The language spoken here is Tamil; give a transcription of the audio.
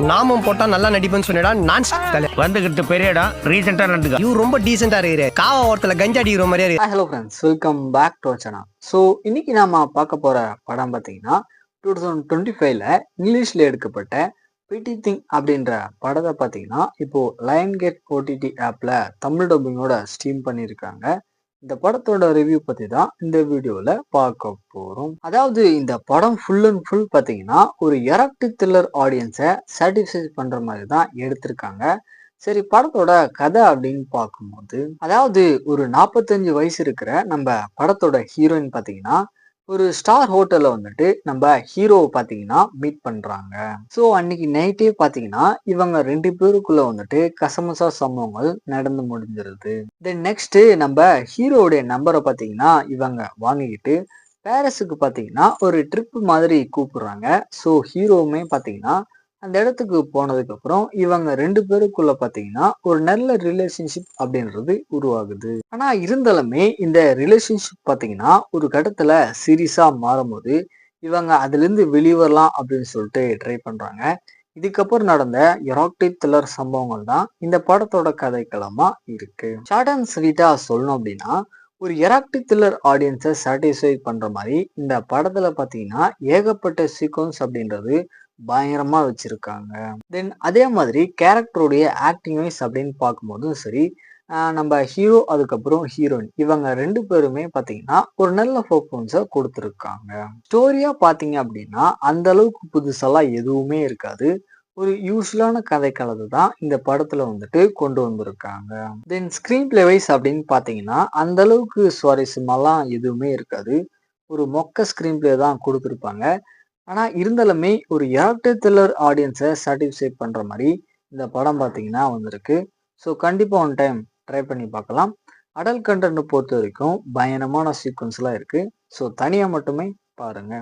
நாமும் போட்டா நல்லா நடிப்பேன்னு சொன்னடா. நான் வந்துகிட்டு பெரிய இடம் ரீசெண்டா நடந்துக்க. இவ ரொம்ப டீசெண்டா இருக்கிற காவா ஓரத்துல கஞ்சா அடிக்கிற மாதிரியா இருக்கு. Hello friends, welcome back to channel. So இன்னைக்கு நாம பார்க்க போற படம் பார்த்தீங்கன்னா 2025ல இங்கிலீஷ்ல எடுக்கப்பட்ட பிடி திங் அப்படின்ற படத்தை பார்த்தீங்கன்னா இப்போ லயன் கேட் ஓடிடி ஆப்ல தமிழ் டப்பிங்கோட ஸ்ட்ரீம் பண்ணியிருக்காங்க. இந்த படத்தோட ரிவ்யூ பத்தி தான் இந்த வீடியோல பார்க்க போறோம். அதாவது இந்த படம் ஃபுல் அண்ட் ஃபுல் பார்த்தீங்கன்னா ஒரு எராக்டிக் த்ரில்லர் ஆடியன்ஸை சாட்டிஸ்ஃபை பண்ற மாதிரி தான் எடுத்திருக்காங்க. சரி, படத்தோட கதை அப்படின்னு பார்க்கும்போது அதாவது ஒரு 45 வயசு இருக்கிற நம்ம படத்தோட ஹீரோயின் பார்த்தீங்கன்னா ஒரு ஸ்டார் ஹோட்டல்ல வந்துட்டு நம்ம ஹீரோவை பார்த்தீங்கன்னா மீட் பண்றாங்க. ஸோ அன்னைக்கு நைட்டே பார்த்தீங்கன்னா இவங்க 2 பேருக்குள்ள வந்துட்டு கசமுசா சம்பவங்கள் நடந்து முடிஞ்சிருது. தென் நெக்ஸ்ட் நம்ம ஹீரோவுடைய நம்பரை பார்த்தீங்கன்னா இவங்க வாங்கிக்கிட்டு பாரிஸுக்கு பார்த்தீங்கன்னா ஒரு ட்ரிப் மாதிரி கூப்பிடுறாங்க. ஸோ ஹீரோவுமே பார்த்தீங்கன்னா அந்த இடத்துக்கு போனதுக்கு அப்புறம் இவங்க 2 பேருக்குள்ள பாத்தீங்கன்னா ஒரு நல்ல ரிலேஷன்ஷிப் அப்படின்றது உருவாகுது. ஆனா இருந்தாலுமே இந்த ரிலேஷன்ஷிப் பாத்தீங்கன்னா ஒரு கட்டத்துல சீரியஸா மாறும்போது இவங்க அதுல இருந்து வெளிவரலாம் அப்படின்னு சொல்லிட்டு ட்ரை பண்றாங்க. இதுக்கப்புறம் நடந்த எராக்டிக் த்ரில்லர் சம்பவங்கள் தான் இந்த படத்தோட கதைக்களமா இருக்கு. ஷார்ட் அண்ட் ஸ்வீட்டா சொல்லணும் அப்படின்னா ஒரு எராக்டிக் த்ரில்லர் ஆடியன்ஸை சாட்டிஸ்ஃபை பண்ற மாதிரி இந்த படத்துல பாத்தீங்கன்னா ஏகப்பட்ட சீக்வன்ஸ் அப்படின்றது பயங்கரமா வச்சிருக்காங்க. தென் அதே மாதிரி கேரக்டருடைய ஆக்டிங் வைஸ் அப்படின்னு பார்க்கும்போதும் சரி, நம்ம ஹீரோ அதுக்கப்புறம் ஹீரோயின் இவங்க 2 பேருமே பார்த்தீங்கன்னா ஒரு நல்ல பெர்ஃபார்மன்ஸை கொடுத்துருக்காங்க. ஸ்டோரியா பார்த்தீங்க அப்படின்னா அந்த அளவுக்கு புதுசெல்லாம் எதுவுமே இருக்காது. ஒரு யூஸ்வலான கதைக்களத்தை தான் இந்த படத்துல வந்துட்டு கொண்டு வந்திருக்காங்க. தென் ஸ்கிரீன் பிளே வைஸ் அப்படின்னு பார்த்தீங்கன்னா அந்த அளவுக்கு சுவாரஸ்யமெல்லாம் எதுவுமே இருக்காது. ஒரு மொக்க ஸ்கிரீன் பிளே தான் கொடுத்துருப்பாங்க. ஆனா இருந்தாலுமே ஒரு எராக்டிக் த்ரில்லர் ஆடியன்ஸை சாட்டிஸ்ஃபை பண்ற மாதிரி இந்த படம் பார்த்தீங்கன்னா வந்திருக்கு. ஸோ கண்டிப்பா ஒன் டைம் ட்ரை பண்ணி பார்க்கலாம். அடல்ட் கண்டென்ட் பொறுத்த வரைக்கும் பயங்கரமான சீக்வன்ஸ்லாம் இருக்கு. ஸோ தனியா மட்டுமே பாருங்க.